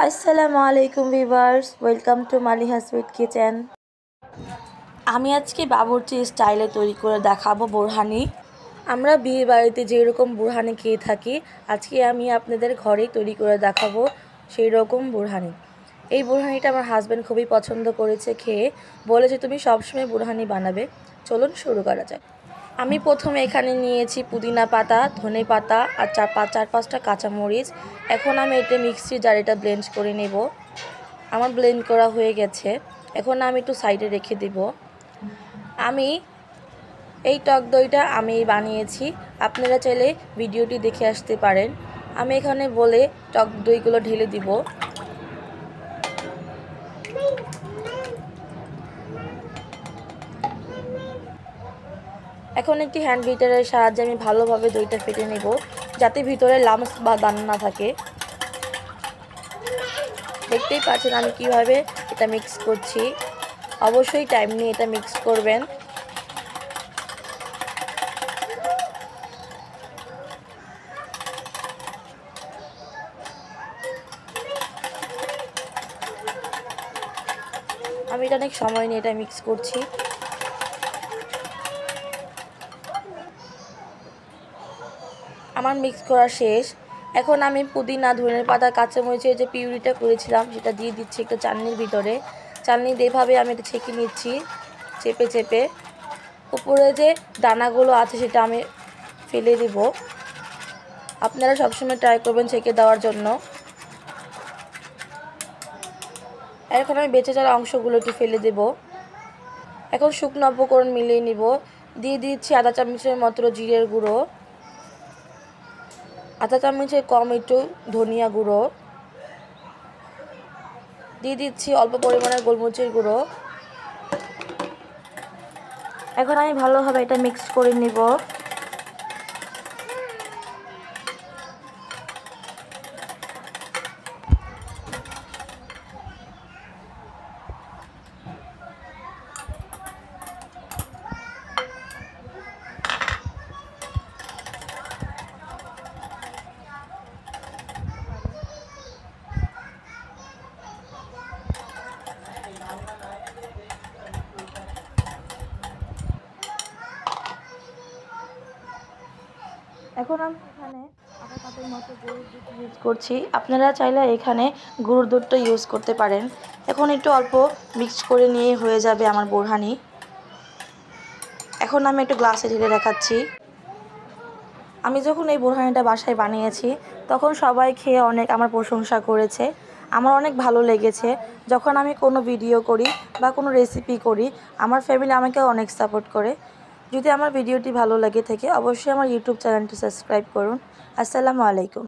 আসসালামু আলাইকুম viewers, welcome to Maliha sweet kitchen. আমি আজকে বাবুর্চি স্টাইলে তৈরি করে দেখাবো বোরহানি। আমরা বিয়ে বাড়িতে যেরকম বোরহানি খেয়ে থাকি, আজকে আমি আপনাদের ঘরেই তৈরি করে দেখাবো সেই রকম বোরহানি। এই বোরহানিটা আমার হাজব্যান্ড খুবই পছন্দ করেছে খেয়ে, বলেছে তুমি সবসময় বোরহানি বানাবে। চলুন শুরু করা যাক। আমি প্রথমে এখানে নিয়েছি পুদিনা পাতা, ধনে পাতা আর চার পাঁচটা কাঁচামরিচ। এখন আমি এটা মিক্সি জারে এটা ব্লেন্ড করে নেব। আমার ব্লেন্ড করা হয়ে গেছে। এখন আমি একটু সাইডে রেখে দেব। আমি এই টক দইটা আমি বানিয়েছি, আপনারা চাইলে ভিডিওটি দেখে আসতে পারেন। আমি এখানে বলে টক দইগুলো ঢেলে দিব। এখন একটি হ্যান্ড বিটারের সাহায্যে আমি ভালোভাবে দইটা ফেটে নেব, যাতে ভিতরে লামস বা দানা না থাকে। দেখতেই পাচ্ছেন আমি কিভাবে এটা মিক্স করছি। অবশ্যই টাইম নিয়ে এটা মিক্স করবেন। আমি এটা অনেক সময় নিয়ে এটা মিক্স করছি। আমার মিক্স করা শেষ। এখন আমি পুদিনা, ধনের পাতা, কাঁচামরিচের যে পিউরিটা করেছিলাম সেটা দিয়ে দিচ্ছি একটা চালনির ভিতরে। চালনি দিয়ে এভাবে আমি এটা ছেঁকে নিচ্ছি চেপে চেপে। উপরে যে দানাগুলো আছে সেটা আমি ফেলে দেব। আপনারা সবসময় ট্রাই করবেন ছেঁকে দেওয়ার জন্য। এখন আমি বেঁচে যাওয়া অংশগুলো একটু ফেলে দেব। এখন শুকনো উপকরণ মিলিয়ে নিব। দিয়ে দিচ্ছি আধা চামচের মতো জিরের গুঁড়ো, আধা চামচের কম একটু ধনিয়া গুঁড়ো, দিয়ে দিচ্ছি অল্প পরিমাণের গোলমরিচের গুঁড়ো। এখন আমি ভালোভাবে এটা মিক্স করে নিব। এখন আমি এখানে আধা কাপের মতো গরুর দুধ ইউজ করছি। আপনারা চাইলে এখানে গরুর দুধটা ইউজ করতে পারেন। এখন একটু অল্প মিক্স করে নিয়ে হয়ে যাবে আমার বোরহানি। এখন আমি একটু গ্লাসে ঢেলে রাখাচ্ছি। আমি যখন এই বোরহানিটা বাসায় বানিয়েছি তখন সবাই খেয়ে অনেক আমার প্রশংসা করেছে। আমার অনেক ভালো লেগেছে। যখন আমি কোনো ভিডিও করি বা কোনো রেসিপি করি, আমার ফ্যামিলি আমাকে অনেক সাপোর্ট করে। যদি আমার ভিডিওটি ভালো লাগে থাকে অবশ্যই আমার ইউটিউব চ্যানেলটি সাবস্ক্রাইব করুন। আসসালামু আলাইকুম।